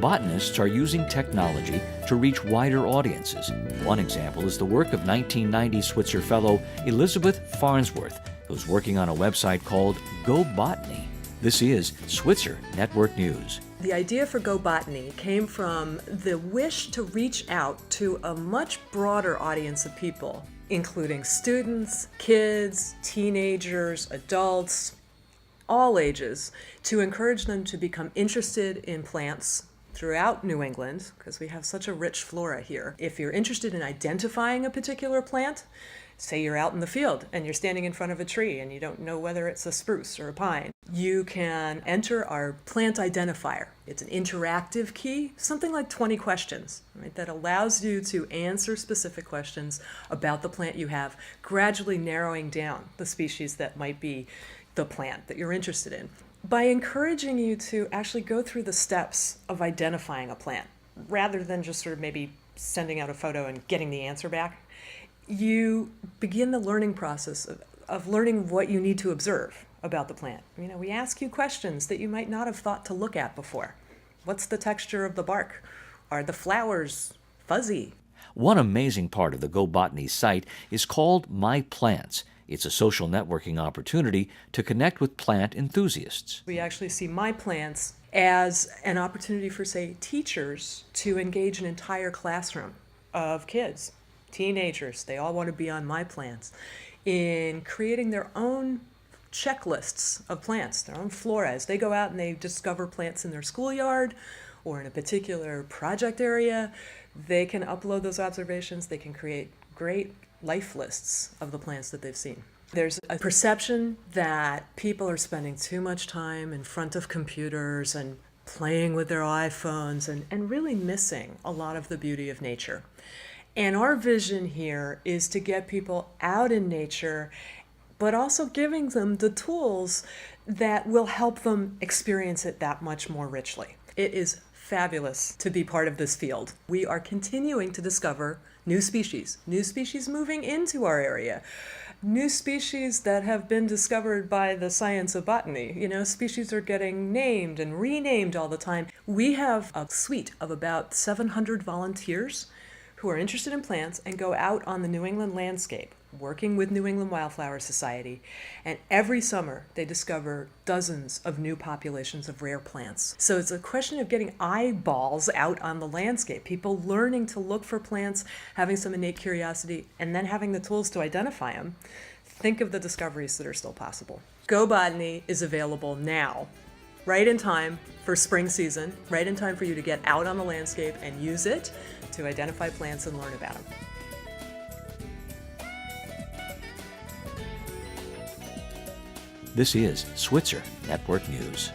Botanists are using technology to reach wider audiences. One example is the work of 1990 Switzer fellow Elizabeth Farnsworth, who's working on a website called Go Botany. This is Switzer Network News. The idea for Go Botany came from the wish to reach out to a much broader audience of people, including students, kids, teenagers, adults, all ages, to encourage them to become interested in plants throughout New England, because we have such a rich flora here. If you're interested in identifying a particular plant, say you're out in the field and you're standing in front of a tree and you don't know whether it's a spruce or a pine, you can enter our plant identifier. It's an interactive key, something like 20 questions, right, that allows you to answer specific questions about the plant you have, gradually narrowing down the species that might be the plant that you're interested in, by encouraging you to actually go through the steps of identifying a plant, rather than just sort of maybe sending out a photo and getting the answer back. You begin the learning process of learning what you need to observe about the plant. You know, we ask you questions that you might not have thought to look at before. What's the texture of the bark? Are the flowers fuzzy? One amazing part of the Go Botany site is called My Plants. It's a social networking opportunity to connect with plant enthusiasts. We actually see My Plants as an opportunity for, say, teachers to engage an entire classroom of kids, teenagers. They all want to be on My Plants, in creating their own checklists of plants, their own flora. As they go out and they discover plants in their schoolyard or in a particular project area, they can upload those observations. They can create great life lists of the plants that they've seen. There's a perception that people are spending too much time in front of computers and playing with their iPhones and really missing a lot of the beauty of nature. And our vision here is to get people out in nature, but also giving them the tools that will help them experience it that much more richly. It is fabulous to be part of this field. We are continuing to discover new species moving into our area, new species that have been discovered by the science of botany. You know, species are getting named and renamed all the time. We have a suite of about 700 volunteers who are interested in plants and go out on the New England landscape, working with New England Wildflower Society, and every summer they discover dozens of new populations of rare plants. So it's a question of getting eyeballs out on the landscape, people learning to look for plants, having some innate curiosity, and then having the tools to identify them. Think of the discoveries that are still possible. Go Botany is available now, right in time for spring season, right in time for you to get out on the landscape and use it to identify plants and learn about them. This is Switzer Network News.